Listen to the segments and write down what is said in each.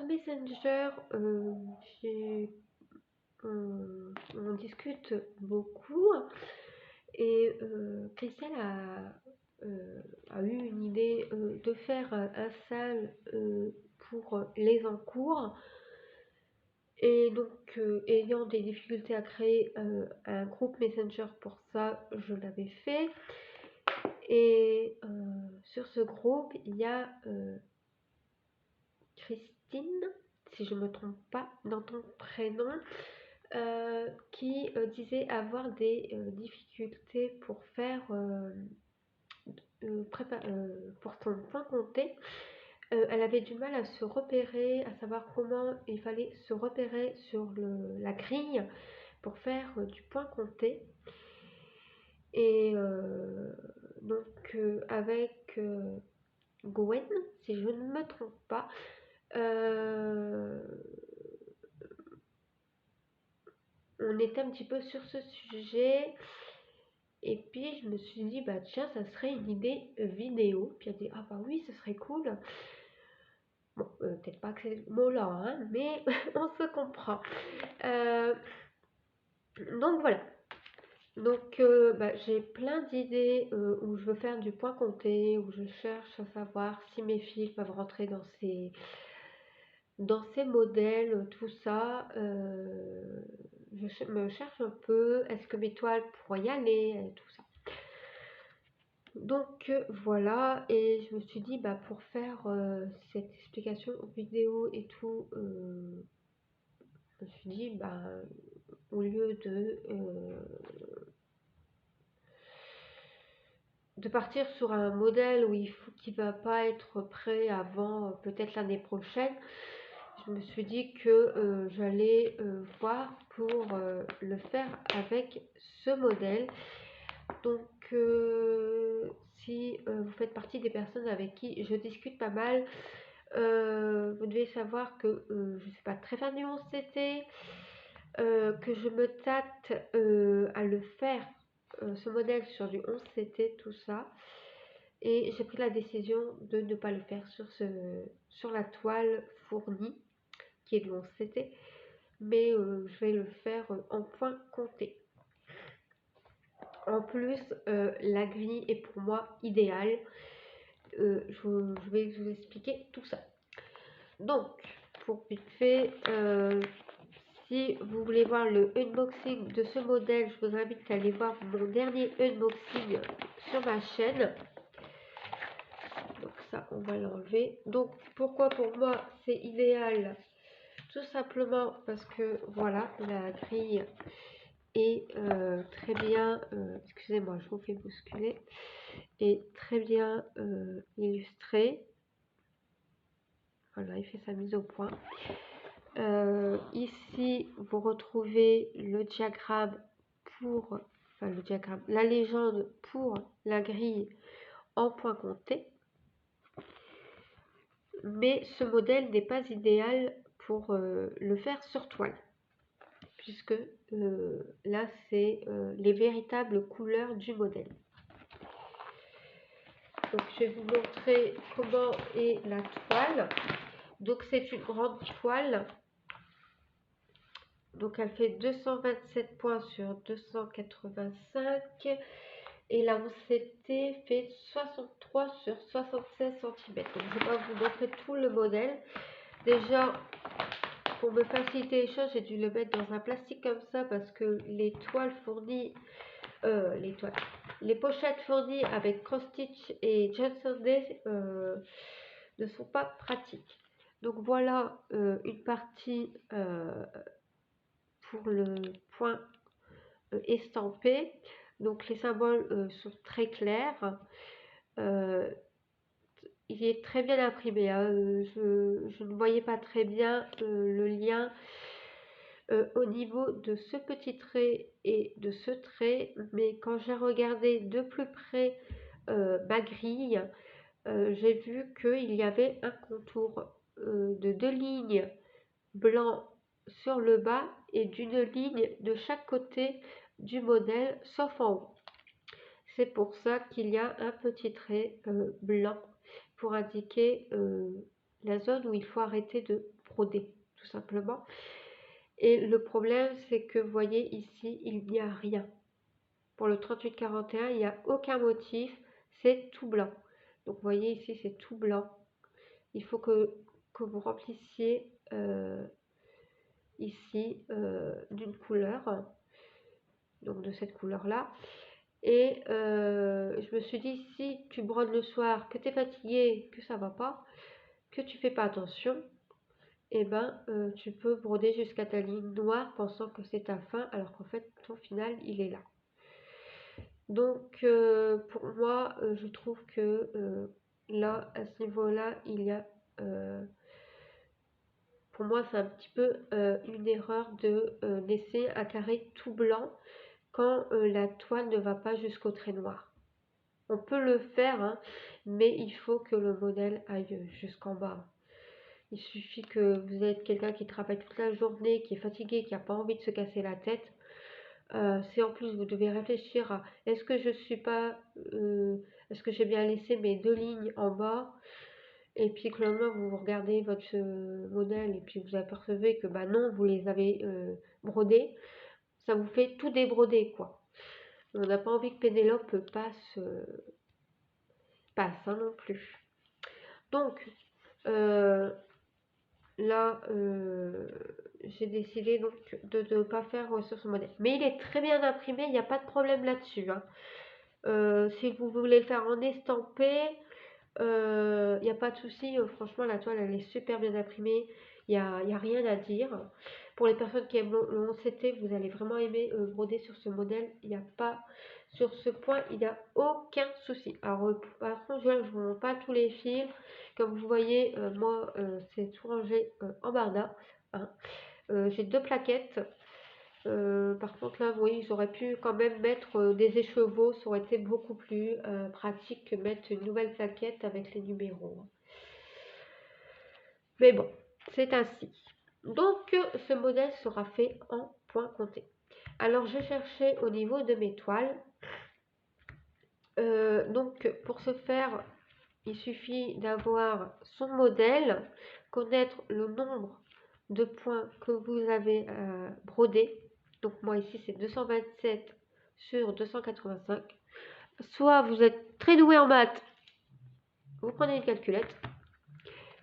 Messenger, j'ai on discute beaucoup et Christelle a eu une idée de faire un salle pour les encours. Et donc, ayant des difficultés à créer un groupe Messenger pour ça, je l'avais fait. Et sur ce groupe, il y a Christine, si je ne me trompe pas dans ton prénom, qui disait avoir des difficultés pour faire pour son point compté. Elle avait du mal à se repérer, à savoir comment il fallait se repérer sur la grille pour faire du point compté. Et donc avec Gwen, si je ne me trompe pas, on était un petit peu sur ce sujet. Et puis je me suis dit, bah tiens, ça serait une idée vidéo. Puis elle a dit, ah bah oui, ce serait cool. Bon, peut-être pas que c'est le mot-là, hein, mais on se comprend. Donc voilà. Donc bah, j'ai plein d'idées où je veux faire du point compté, où je cherche à savoir si mes filles peuvent rentrer dans ces modèles, tout ça. Je me cherche un peu, est-ce que mes toiles pourraient y aller, tout ça. Donc voilà, et je me suis dit, bah, pour faire cette explication vidéo et tout, je me suis dit, bah, au lieu de partir sur un modèle où qui va pas être prêt avant peut-être l'année prochaine, je me suis dit que j'allais voir pour le faire avec ce modèle. Donc si vous faites partie des personnes avec qui je discute pas mal, vous devez savoir que je suis pas très fan du 11CT, que je me tâte à le faire, ce modèle sur du 11CT, tout ça. Et j'ai pris la décision de ne pas le faire sur la toile fournie, qui est du 11CT, mais je vais le faire en point compté. En plus, la grille est pour moi idéale. Je vais vous expliquer tout ça. Donc, pour vite fait, si vous voulez voir le unboxing de ce modèle, je vous invite à aller voir mon dernier unboxing sur ma chaîne. Donc ça, on va l'enlever. Donc, pourquoi pour moi c'est idéal? Tout simplement parce que, voilà, la grille est très bien, excusez-moi, je vous fais bousculer, est très bien illustrée. Voilà, il fait sa mise au point. Ici, vous retrouvez le diagramme la légende pour la grille en point compté. Mais ce modèle n'est pas idéal pour le faire sur toile, puisque là, c'est les véritables couleurs du modèle. Donc, je vais vous montrer comment est la toile. Donc, c'est une grande toile. Donc, elle fait 227 points sur 285. Et la 11CT fait 63 sur 76 cm. Donc, je vais pas vous montrer tout le modèle. Déjà, pour me faciliter les choses, j'ai dû le mettre dans un plastique comme ça parce que les toiles fournies, les pochettes fournies avec Cross Stitch et Johnson Day ne sont pas pratiques. Donc voilà une partie pour le point estampé. Donc les symboles sont très clairs. Il est très bien imprimé, hein. Je ne voyais pas très bien le lien au niveau de ce petit trait et de ce trait, mais quand j'ai regardé de plus près ma grille, j'ai vu qu'il y avait un contour de 2 lignes blanc sur le bas et d'une ligne de chaque côté du modèle, sauf en haut. C'est pour ça qu'il y a un petit trait blanc pour indiquer la zone où il faut arrêter de broder, tout simplement. Et le problème, c'est que vous voyez ici, il n'y a rien. Pour le 38-41, il n'y a aucun motif, c'est tout blanc. Donc vous voyez ici, c'est tout blanc. Il faut que vous remplissiez ici d'une couleur, donc de cette couleur-là. Et je me suis dit, si tu brodes le soir, que tu es fatigué, que ça va pas, que tu fais pas attention, et ben tu peux broder jusqu'à ta ligne noire pensant que c'est ta fin, alors qu'en fait ton final il est là. Donc pour moi je trouve que là à ce niveau là il y a pour moi c'est un petit peu une erreur de laisser un carré tout blanc quand la toile ne va pas jusqu'au trait noir. On peut le faire, hein, mais il faut que le modèle aille jusqu'en bas. Il suffit que vous êtes quelqu'un qui travaille toute la journée, qui est fatigué, qui n'a pas envie de se casser la tête. Si en plus vous devez réfléchir à est-ce que je suis pas, est-ce que j'ai bien laissé mes 2 lignes en bas, et puis que le lendemain vous regardez votre modèle et puis vous apercevez que bah non, vous les avez brodés, ça vous fait tout débroder quoi. On n'a pas envie que Pénélope passe hein, non plus. Donc là j'ai décidé donc de ne pas faire sur ce modèle, mais il est très bien imprimé, il n'y a pas de problème là-dessus, hein. Si vous voulez le faire en estampé, il n'y a pas de souci, franchement la toile elle est super bien imprimée, il y a rien à dire. Pour les personnes qui aiment le 11CT, vous allez vraiment aimer broder sur ce modèle, il n'y a pas, sur ce point il n'y a aucun souci. Alors par contre je ne vous montre pas tous les fils, comme vous voyez moi c'est tout rangé en barda, hein. J'ai 2 plaquettes. Par contre là, oui, ils auraient pu quand même mettre des écheveaux, ça aurait été beaucoup plus pratique que mettre une nouvelle plaquette avec les numéros. Mais bon, c'est ainsi. Donc ce modèle sera fait en point compté. Alors je cherchais au niveau de mes toiles. Donc pour ce faire, il suffit d'avoir son modèle, connaître le nombre de points que vous avez brodé. Donc moi ici c'est 227 sur 285. Soit vous êtes très doué en maths, vous prenez une calculette.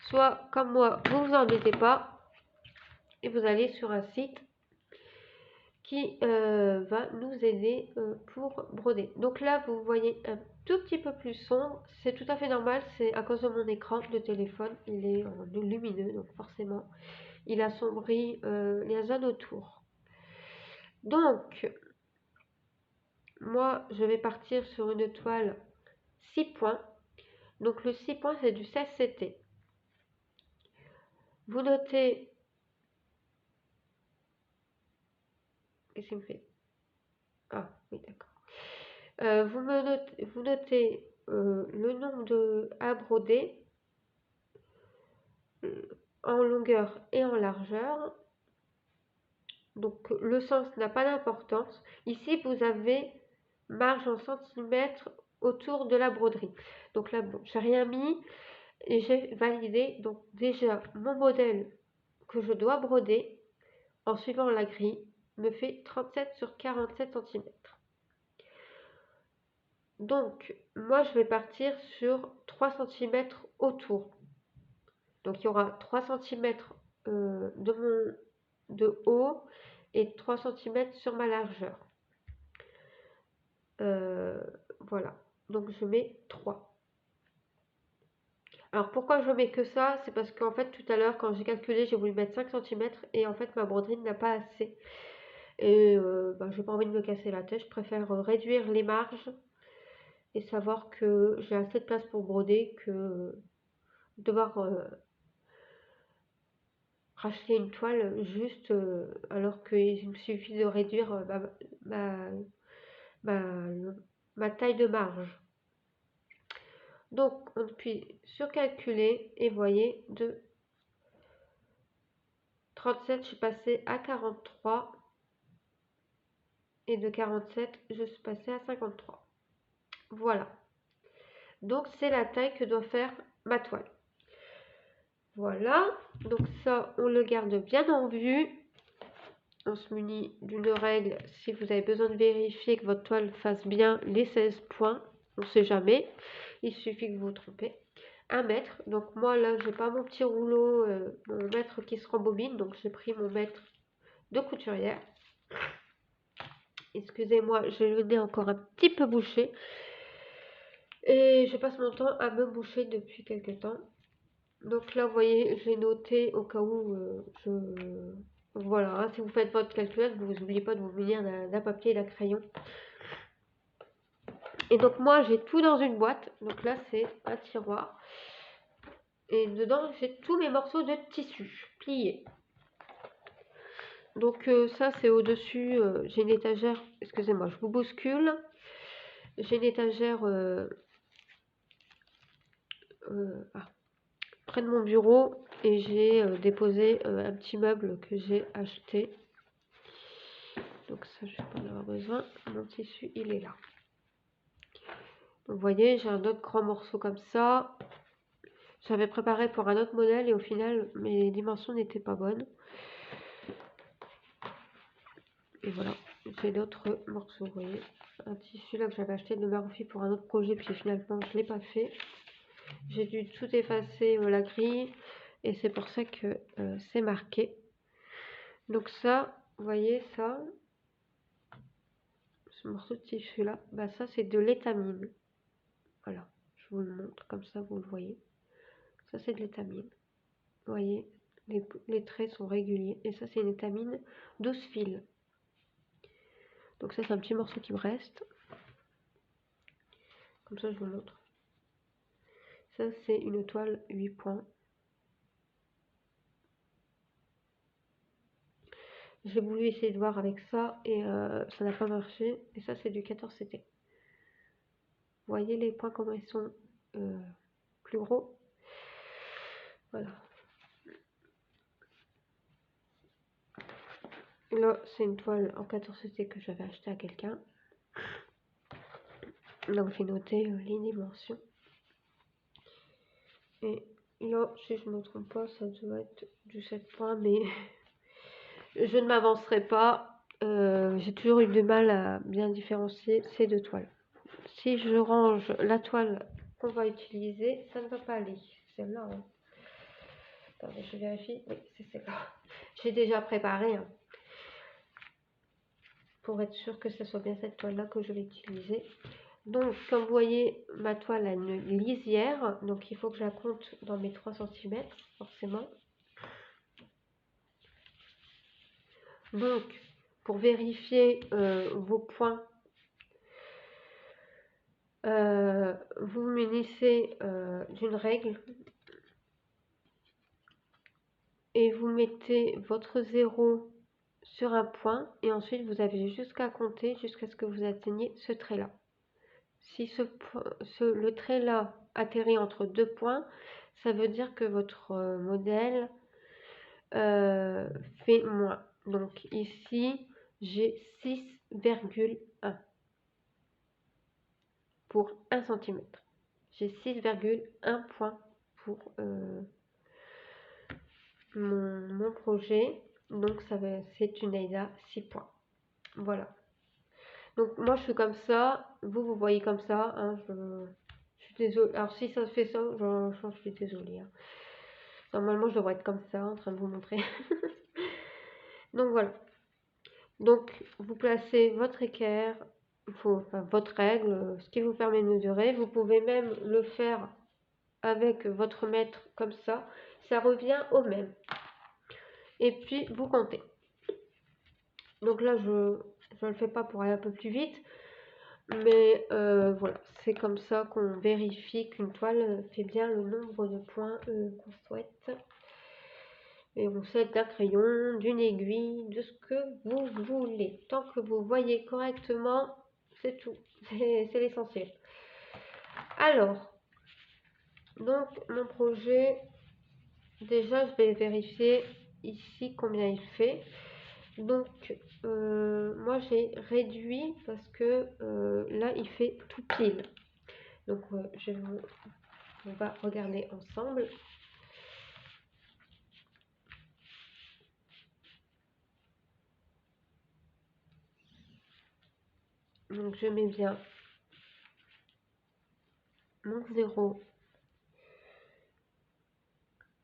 Soit comme moi, vous vous embêtez pas et vous allez sur un site qui va nous aider pour broder. Donc là vous voyez un tout petit peu plus sombre, c'est tout à fait normal, c'est à cause de mon écran de téléphone, il est lumineux, donc forcément il assombrit les zones autour. Donc moi je vais partir sur une toile 6 points. Donc le 6 points c'est du 16CT. Vous notez, qu'est-ce qu'il me fait? Ah oui d'accord. Vous notez le nombre à broder en longueur et en largeur. Donc le sens n'a pas d'importance. Ici vous avez marge en centimètres autour de la broderie. Donc là bon, j'ai rien mis et j'ai validé. Donc déjà mon modèle que je dois broder en suivant la grille me fait 37 sur 47 cm. Donc moi je vais partir sur 3 cm autour. Donc il y aura 3 cm de haut et 3 cm sur ma largeur. Voilà, donc je mets 3. Alors pourquoi je mets que ça? C'est parce qu'en fait tout à l'heure quand j'ai calculé j'ai voulu mettre 5 cm et en fait ma broderie n'a pas assez. Et j'ai pas envie de me casser la tête, je préfère réduire les marges et savoir que j'ai assez de place pour broder que devoir racheter une toile juste alors qu'il me suffit de réduire ma taille de marge. Donc on appuie sur calculer et voyez de 37 je suis passée à 43 et de 47 je suis passée à 53. Voilà, donc c'est la taille que doit faire ma toile. Voilà, donc ça on le garde bien en vue. On se munit d'une règle si vous avez besoin de vérifier que votre toile fasse bien les 16 points. On ne sait jamais, il suffit que vous vous trompez. 1 mètre, donc moi là j'ai pas mon petit rouleau, mon mètre qui se rembobine, donc j'ai pris mon mètre de couturière. Excusez-moi, j'ai le nez encore un petit peu bouché. Et je passe mon temps à me boucher depuis quelques temps. Donc là, vous voyez, j'ai noté au cas où Voilà, hein, si vous faites votre calculette, vous n'oubliez pas de vous munir d'un papier et d'un crayon. Et donc moi, j'ai tout dans une boîte. Donc là, c'est un tiroir. Et dedans, j'ai tous mes morceaux de tissu pliés. Donc ça, c'est au-dessus. J'ai une étagère. Excusez-moi, je vous bouscule. J'ai une étagère près de mon bureau. Et j'ai déposé un petit meuble que j'ai acheté. Donc ça, je vais pas en avoir besoin. Mon tissu, il est là. Donc, vous voyez, j'ai un autre grand morceau comme ça. J'avais préparé pour un autre modèle et au final, mes dimensions n'étaient pas bonnes. Et voilà, j'ai d'autres morceaux, vous voyez. Un tissu là que j'avais acheté de Marofi pour un autre projet, puis finalement, je ne l'ai pas fait. J'ai dû tout effacer la grille et c'est pour ça que c'est marqué. Donc ça, vous voyez ça, ce morceau de tissu là, bah ça c'est de l'étamine. Voilà, je vous le montre comme ça, vous le voyez. Ça c'est de l'étamine. Vous voyez, les traits sont réguliers. Et ça c'est une étamine 12 fils. Donc ça c'est un petit morceau qui me reste. Comme ça je vous montre. Ça c'est une toile 8 points. J'ai voulu essayer de voir avec ça et ça n'a pas marché. Et ça c'est du 14 CT. Vous voyez les points comment ils sont plus gros. Voilà. Là c'est une toile en 14 CT que j'avais acheté à quelqu'un. Donc j'ai noté les dimensions. Et là, si je ne me trompe pas, ça doit être du 7 points, mais je ne m'avancerai pas. J'ai toujours eu du mal à bien différencier ces deux toiles. Si je range la toile qu'on va utiliser, ça ne va pas aller. Celle-là. Hein. Attendez, je vérifie. Oui, c'est celle-là. J'ai déjà préparé hein, pour être sûr que ce soit bien cette toile-là que je vais utiliser. Donc, comme vous voyez, ma toile a une lisière. Donc, il faut que je la compte dans mes 3 cm, forcément. Donc, pour vérifier vos points, vous munissez d'une règle et vous mettez votre 0 sur un point et ensuite vous avez jusqu'à compter jusqu'à ce que vous atteigniez ce trait là. Si le trait là atterrit entre 2 points, ça veut dire que votre modèle fait moins. Donc ici j'ai 6,1 pour 1 cm. J'ai 6,1 points pour mon projet. Donc c'est une AIDA 6 points. Voilà. Donc moi je suis comme ça. Vous voyez comme ça. Hein, je suis désolée. Alors si ça fait ça, je suis désolée. Hein. Normalement je devrais être comme ça en train de vous montrer. Donc voilà. Donc vous placez votre équerre. Enfin, votre règle, ce qui vous permet de mesurer. Vous pouvez même le faire avec votre mètre comme ça revient au même. Et puis vous comptez. Donc là je le fais pas pour aller un peu plus vite, mais voilà, c'est comme ça qu'on vérifie qu'une toile fait bien le nombre de points qu'on souhaite. Et on s'aide d'un crayon, d'une aiguille, de ce que vous voulez. Tant que vous voyez correctement, c'est tout. C'est l'essentiel. Alors, donc mon projet, déjà je vais vérifier ici combien il fait. Donc moi j'ai réduit parce que là il fait tout pile. Donc on va regarder ensemble. Donc je mets bien mon 0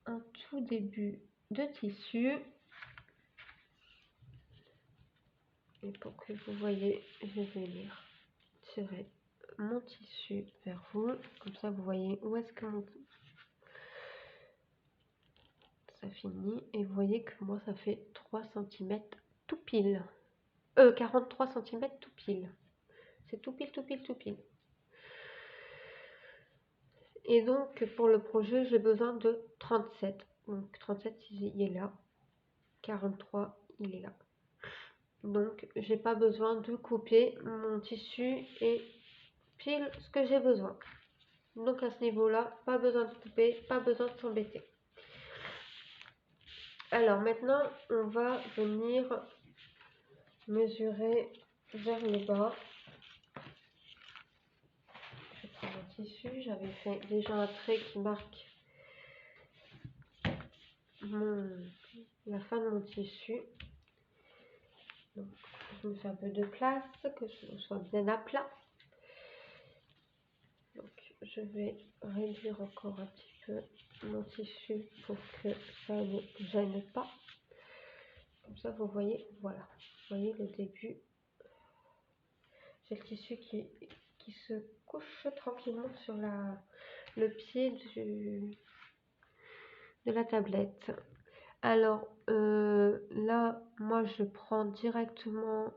en tout début de tissu. Et pour que vous voyez, je vais venir tirer mon tissu vers vous. Comme ça, vous voyez où est-ce que ça finit. Et vous voyez que moi, ça fait 3 cm tout pile. 43 cm tout pile. C'est tout pile, tout pile, tout pile. Et donc, pour le projet, j'ai besoin de 37. Donc, 37, il est là. 43, il est là. Donc, j'ai pas besoin de couper mon tissu et pile ce que j'ai besoin. Donc, à ce niveau-là, pas besoin de couper, pas besoin de s'embêter. Alors, maintenant, on va venir mesurer vers le bas. Je prends mon tissu. J'avais fait déjà un trait qui marque la fin de mon tissu. Donc, je me fais un peu de place, que je sois bien à plat. Donc, je vais réduire encore un petit peu mon tissu pour que ça ne gêne pas. Comme ça, vous voyez, voilà. Vous voyez le début. J'ai le tissu qui se couche tranquillement sur le pied de la tablette. Alors, là, moi, je prends directement...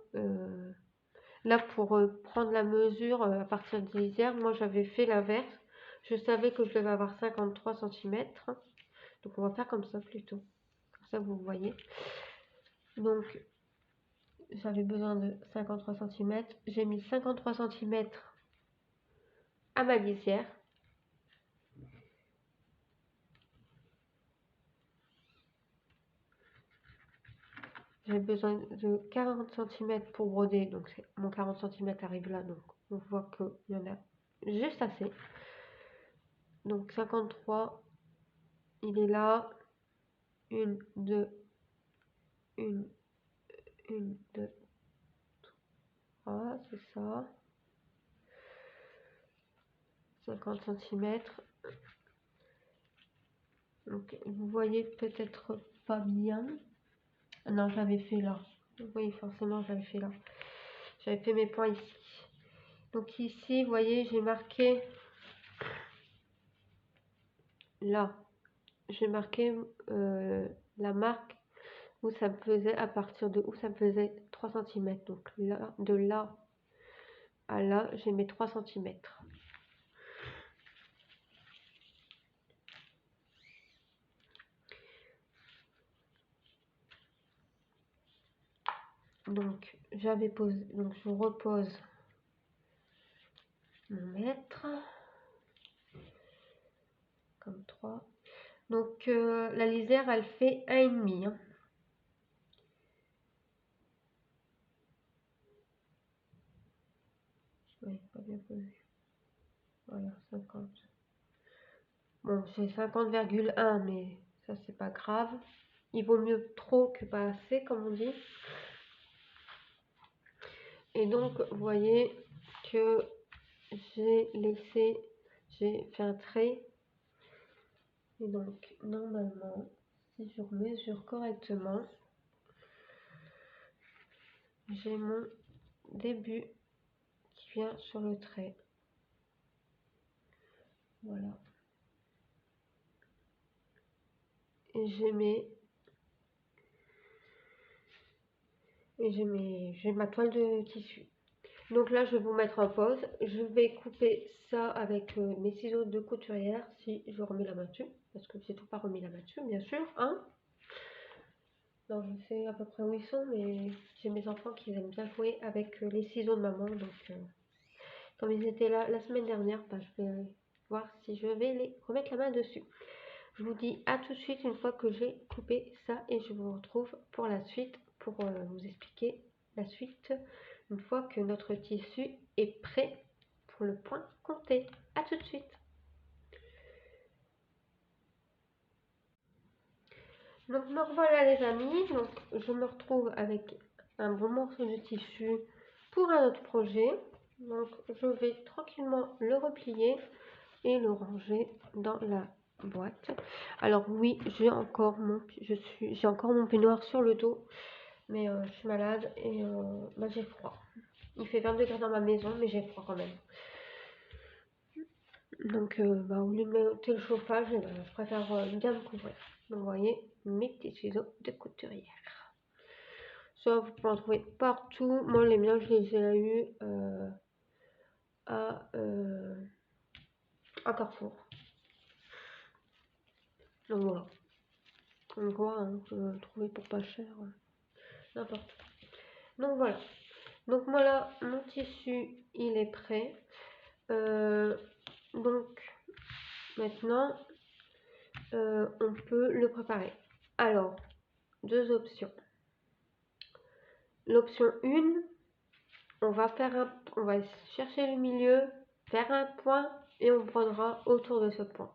là, pour prendre la mesure à partir de lisière, moi j'avais fait l'inverse. Je savais que je devais avoir 53 cm. Donc on va faire comme ça plutôt. Comme ça vous voyez. Donc j'avais besoin de 53 cm. J'ai mis 53 cm à ma lisière. J'ai besoin de 40 cm pour broder. Donc mon 40 cm arrive là. Donc on voit qu'il y en a juste assez. Donc 53, il est là. 1, 2, 1, 2, 3, c'est ça. 50 cm. Donc vous voyez peut-être pas bien. Non, j'avais fait là. Oui, forcément, j'avais fait là. J'avais fait mes points ici. Donc ici, vous voyez, j'ai marqué là. J'ai marqué la marque où ça me faisait, à partir de où ça me faisait 3 cm. Donc là, de là à là, j'ai mes 3 cm. Donc j'avais posé, donc je repose mon mètre comme 3. Donc la lisière, elle fait 1,5. Hein. Oui, pas bien posé. Voilà, 50. Bon, c'est 50,1, mais ça, c'est pas grave. Il vaut mieux trop que pas assez, comme on dit. Et donc, vous voyez que j'ai fait un trait. Et donc, normalement, si je mesure correctement, j'ai mon début qui vient sur le trait. Voilà. Et j'ai ma toile de tissu. Donc là, je vais vous mettre en pause. Je vais couper ça avec mes ciseaux de couturière si je remets la main dessus. Parce que j'ai tout pas remis la main dessus, bien sûr. Hein, non, je sais à peu près où ils sont, mais j'ai mes enfants qui aiment bien jouer avec les ciseaux de maman. Donc, comme ils étaient là la semaine dernière, bah, je vais voir si je vais les remettre la main dessus. Je vous dis à tout de suite une fois que j'ai coupé ça et je vous retrouve pour la suite, pour vous expliquer la suite une fois que notre tissu est prêt pour le point compté. À tout de suite. Donc me revoilà les amis, donc je me retrouve avec un bon morceau de tissu pour un autre projet. Donc je vais tranquillement le replier et le ranger dans la boîte. Alors oui, j'ai encore mon peignoir sur le dos, mais je suis malade et j'ai froid. Il fait 20 degrés dans ma maison, mais j'ai froid quand même. Donc au lieu de mettre le chauffage, je préfère bien me couvrir. Donc vous voyez mes petits ciseaux de couturière. Ça, vous pouvez en trouver partout. Moi, les miens, je les ai eus à Carrefour. Donc voilà. On voit, hein, vous pouvez trouver pour pas cher. N'importe. Donc voilà. Donc voilà, mon tissu, il est prêt. Donc maintenant, on peut le préparer. Alors, deux options. L'option 1, on va chercher le milieu, faire un point et on prendra autour de ce point.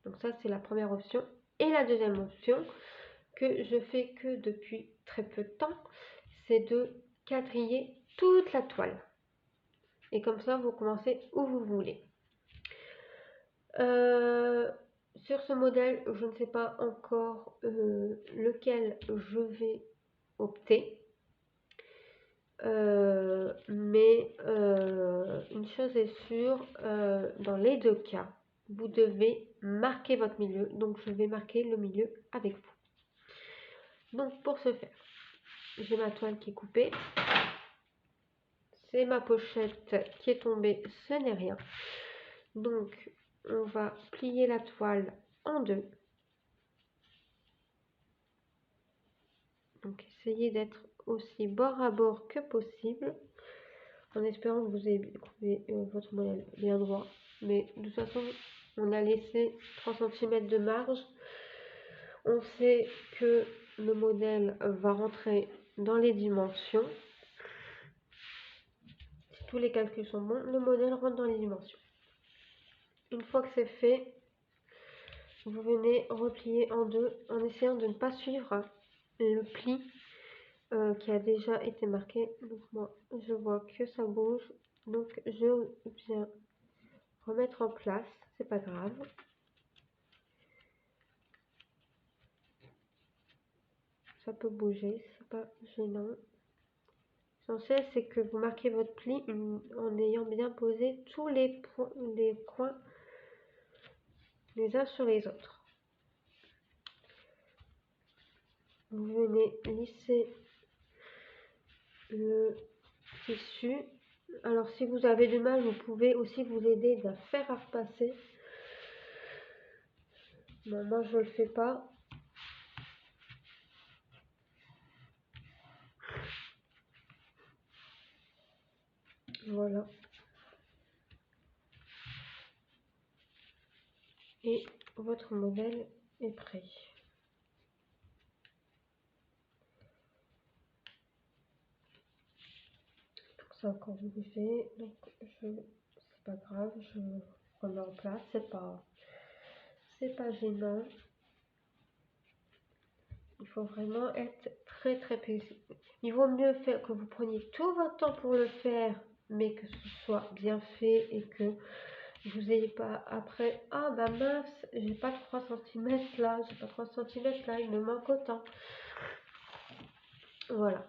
Donc ça, c'est la première option. Et la deuxième option, que je fais que depuis très peu de temps, c'est de quadriller toute la toile. Et comme ça, vous commencez où vous voulez. Sur ce modèle, je ne sais pas encore lequel je vais opter. Mais une chose est sûre, dans les deux cas, vous devez marquer votre milieu. Donc je vais marquer le milieu avec vous. Donc pour ce faire, j'ai ma toile qui est coupée. C'est ma pochette qui est tombée, ce n'est rien. Donc on va plier la toile en deux. Donc essayez d'être aussi bord à bord que possible, en espérant que vous ayez coupé votre modèle bien droit. Mais de toute façon, on a laissé 3 cm de marge. On sait que le modèle va rentrer dans les dimensions. Si tous les calculs sont bons, le modèle rentre dans les dimensions. Une fois que c'est fait, vous venez replier en deux en essayant de ne pas suivre le pli qui a déjà été marqué. Donc moi, je vois que ça bouge. Donc je viens remettre en place. C'est pas grave. Ça peut bouger, c'est pas gênant. L'essentiel, c'est que vous marquez votre pli en ayant bien posé tous les coins les uns sur les autres. Vous venez lisser le tissu. Alors si vous avez du mal, vous pouvez aussi vous aider d'un fer à repasser. Bon, moi je le fais pas. Voilà. Et votre modèle est prêt. C'est encore bougé, donc c'est pas grave, je remets en place, c'est pas gênant. Il faut vraiment être très très précis. Il vaut mieux faire que vous preniez tout votre temps pour le faire, mais que ce soit bien fait et que vous n'ayez pas après, ah bah mince, j'ai pas 3 cm là, j'ai pas 3 cm là, il me manque autant. Voilà.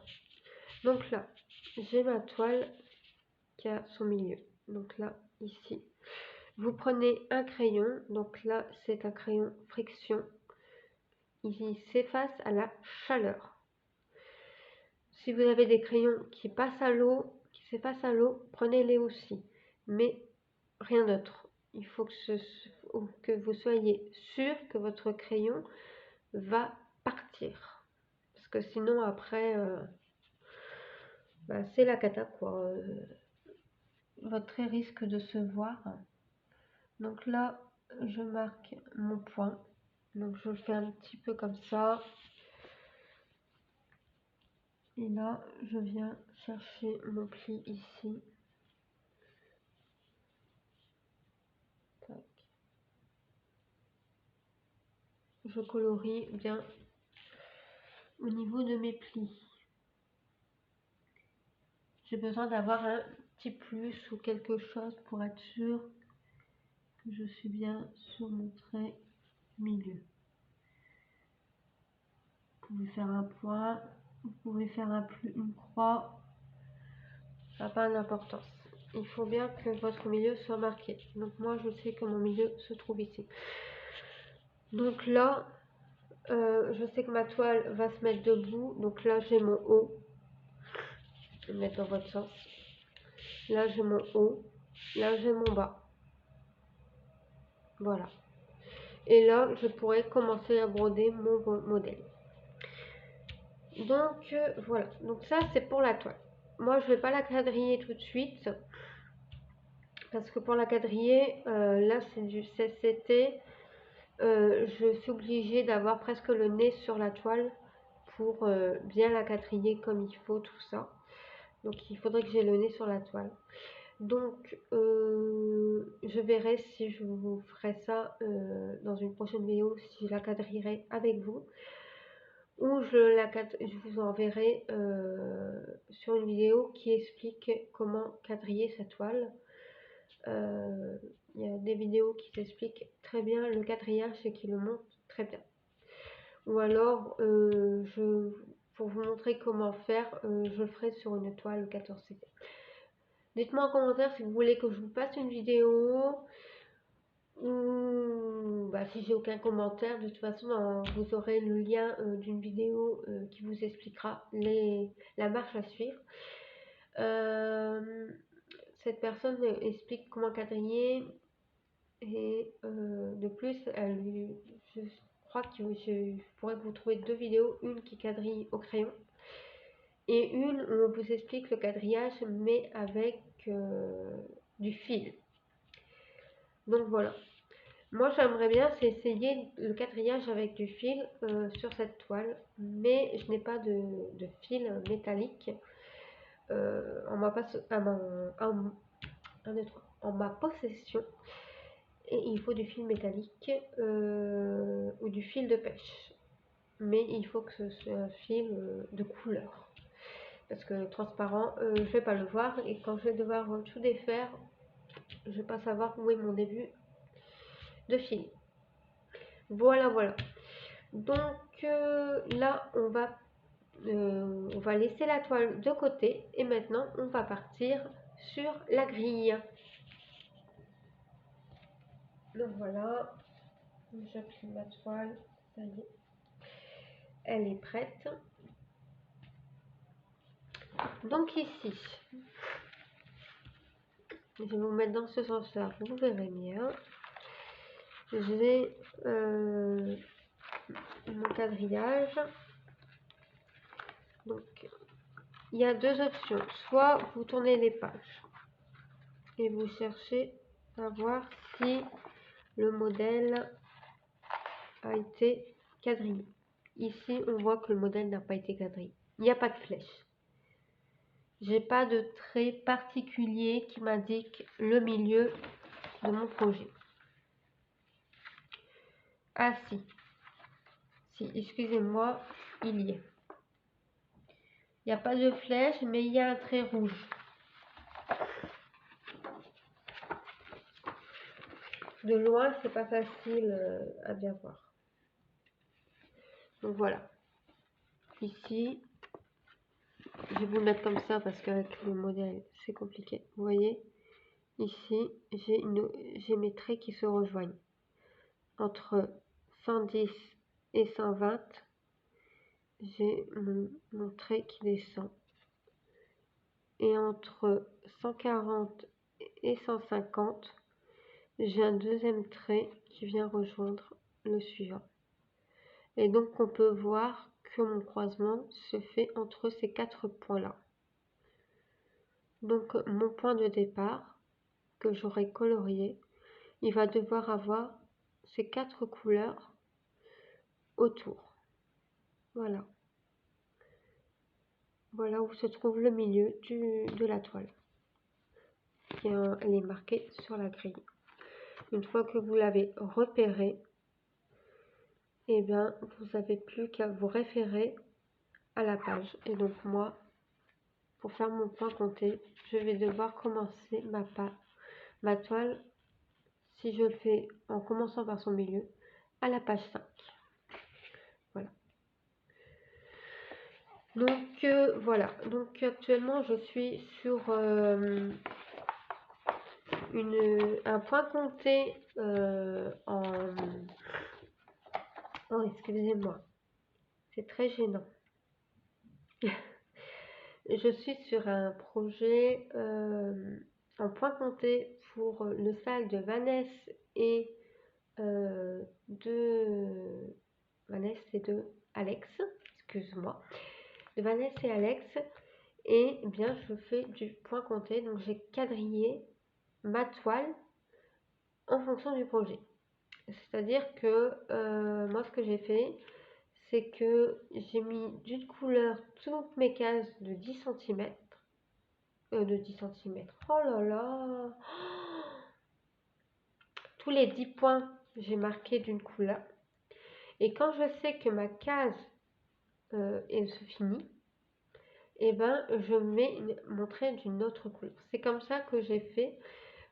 Donc là, j'ai ma toile qui a son milieu. Donc là, ici. Vous prenez un crayon, donc là c'est un crayon friction. Il s'efface à la chaleur. Si vous avez des crayons qui passent à l'eau, qui s'effacent à l'eau, prenez-les aussi. Mais rien d'autre. Il faut que vous soyez sûr que votre crayon va partir. Parce que sinon après, c'est la cata quoi. Votre trait risque de se voir. Donc là, je marque mon point. Donc je le fais un petit peu comme ça. Et là, je viens chercher mon pli ici. Tac. Je colorie bien au niveau de mes plis. j'ai besoin d'avoir un petit plus ou quelque chose pour être sûr que je suis bien sur mon trait milieu. Vous pouvez faire un point, vous pouvez faire une croix, ça n'a pas d'importance. Il faut bien que votre milieu soit marqué. Donc moi je sais que mon milieu se trouve ici. Donc là, je sais que ma toile va se mettre debout. Donc là j'ai mon haut. Je vais mettre dans votre sens. Là j'ai mon haut. Là j'ai mon bas. Voilà. Et là je pourrais commencer à broder mon modèle. Donc voilà. Donc ça c'est pour la toile. Moi je vais pas la quadriller tout de suite. Parce que pour la quadriller, là c'est du CCT. Je suis obligée d'avoir presque le nez sur la toile pour bien la quadriller comme il faut, tout ça. Donc il faudrait que j'ai le nez sur la toile. Donc je verrai si je vous ferai ça dans une prochaine vidéo, si je la quadrillerai avec vous. Ou je vous enverrai sur une vidéo qui explique comment quadriller sa toile. Il y a des vidéos qui expliquent très bien le quadrillage et qui le montrent très bien. Ou alors, pour vous montrer comment faire, je le ferai sur une toile 14 cm. Dites-moi en commentaire si vous voulez que je vous fasse une vidéo. Ou si j'ai aucun commentaire, de toute façon, vous aurez le lien d'une vidéo qui vous expliquera la marche à suivre. Cette personne explique comment quadriller. Et de plus, je crois que je pourrais vous trouver deux vidéos, une qui quadrille au crayon et une où on vous explique le quadrillage mais avec du fil. Donc voilà. Moi j'aimerais bien essayer le quadrillage avec du fil sur cette toile, mais je n'ai pas de fil métallique en ma possession. Et il faut du fil métallique ou du fil de pêche. Mais il faut que ce soit un fil de couleur. Parce que transparent, je ne vais pas le voir. Et quand je vais devoir tout défaire, je ne vais pas savoir où est mon début de fil. Voilà, voilà. Donc là, on va laisser la toile de côté. Et maintenant, on va partir sur la grille. Donc voilà. J'ai pris ma toile. Ça y est. Elle est prête. Donc ici, je vais vous mettre dans ce sens-là, vous verrez bien. J'ai mon quadrillage. Donc, il y a deux options. Soit vous tournez les pages et vous cherchez à voir si le modèle a été quadrillé. Ici, on voit que le modèle n'a pas été quadrillé. Il n'y a pas de flèche. J'ai pas de trait particulier qui m'indique le milieu de mon projet. Ah si, excusez-moi, il y est. Il n'y a pas de flèche, mais il y a un trait rouge. De loin, c'est pas facile à bien voir. Donc voilà. Ici, je vais vous le mettre comme ça parce qu'avec le modèle, c'est compliqué. Vous voyez, ici, j'ai mes traits qui se rejoignent. Entre 110 et 120, j'ai mon trait qui descend. Et entre 140 et 150, j'ai un deuxième trait qui vient rejoindre le suivant. Et donc on peut voir que mon croisement se fait entre ces quatre points-là. Donc mon point de départ, que j'aurai colorié, il va devoir avoir ces quatre couleurs autour. Voilà. Voilà où se trouve le milieu de la toile. Elle est marquée sur la grille. Une fois que vous l'avez repéré, et bien vous n'avez plus qu'à vous référer à la page. Et donc moi, pour faire mon point compté, je vais devoir commencer ma toile, si je le fais en commençant par son milieu, à la page 5. Voilà. Donc voilà, donc actuellement je suis sur un point compté oh, excusez-moi, c'est très gênant. Je suis sur un projet en point compté pour le salle de Vanessa et de Alex, excuse-moi, de Vanessa et Alex, et bien je fais du point compté, donc j'ai quadrillé ma toile en fonction du projet. C'est-à-dire que moi ce que j'ai fait, c'est que j'ai mis d'une couleur toutes mes cases de 10 cm. De 10 cm. Oh là là! Tous les 10 points, j'ai marqué d'une couleur. Et quand je sais que ma case se finit, et ben je vais montrer d'une autre couleur. C'est comme ça que j'ai fait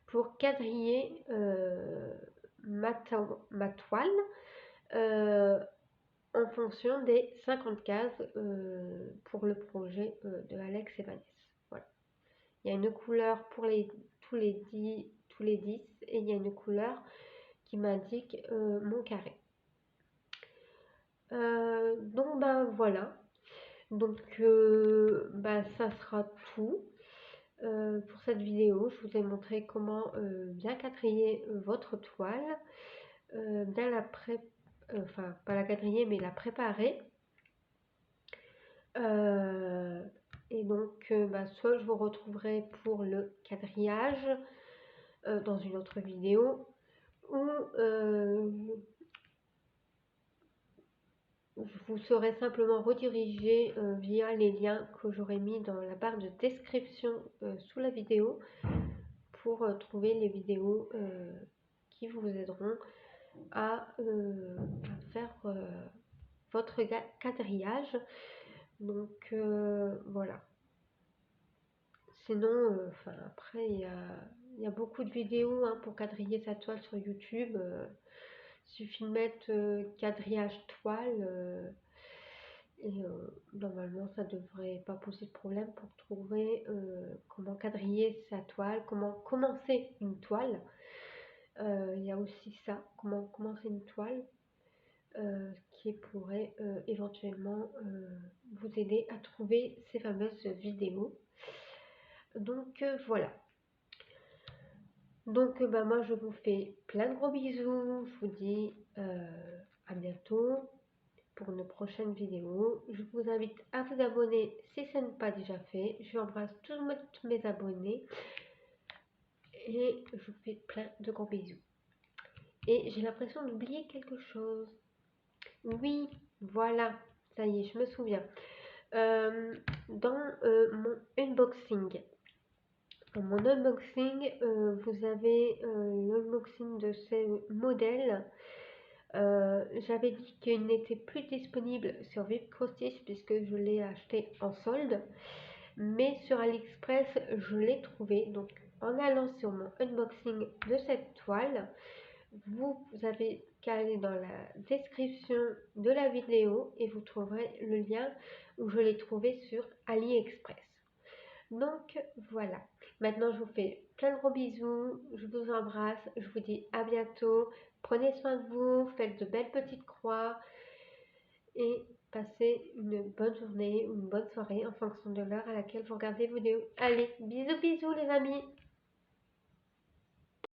pour quadriller ma toile en fonction des 50 cases pour le projet de Alex et Vanessa. Voilà. Il y a une couleur pour tous les 10 et il y a une couleur qui m'indique mon carré. Donc ben voilà. Donc ça sera tout pour cette vidéo. Je vous ai montré comment bien quadriller votre toile, bien la enfin pas la quadriller mais la préparer. Et donc soit je vous retrouverai pour le quadrillage dans une autre vidéo, ou vous serez simplement redirigé via les liens que j'aurai mis dans la barre de description sous la vidéo pour trouver les vidéos qui vous aideront à faire votre quadrillage. Donc voilà. Sinon, après, il y a beaucoup de vidéos pour quadriller sa toile sur YouTube. Suffit de mettre quadrillage toile et normalement ça devrait pas poser de problème pour trouver comment quadriller sa toile, comment commencer une toile. Il y a aussi ça, comment commencer une toile, qui pourrait éventuellement vous aider à trouver ces fameuses vidéos. Donc voilà. Donc moi je vous fais plein de gros bisous, je vous dis à bientôt pour une prochaine vidéo. Je vous invite à vous abonner si ce n'est pas déjà fait. Je embrasse tous mes abonnés et je vous fais plein de gros bisous. Et j'ai l'impression d'oublier quelque chose. Oui, voilà, ça y est, je me souviens. Dans mon unboxing, vous avez l'unboxing de ces modèles. J'avais dit qu'il n'était plus disponible sur Vipcrostis puisque je l'ai acheté en solde, mais sur AliExpress je l'ai trouvé. Donc en allant sur mon unboxing de cette toile, vous avez qu'à aller dans la description de la vidéo et vous trouverez le lien où je l'ai trouvé sur AliExpress. Donc voilà, maintenant je vous fais plein de gros bisous, je vous embrasse, je vous dis à bientôt, prenez soin de vous, faites de belles petites croix et passez une bonne journée ou une bonne soirée en fonction de l'heure à laquelle vous regardez vos vidéos. Allez, bisous bisous les amis!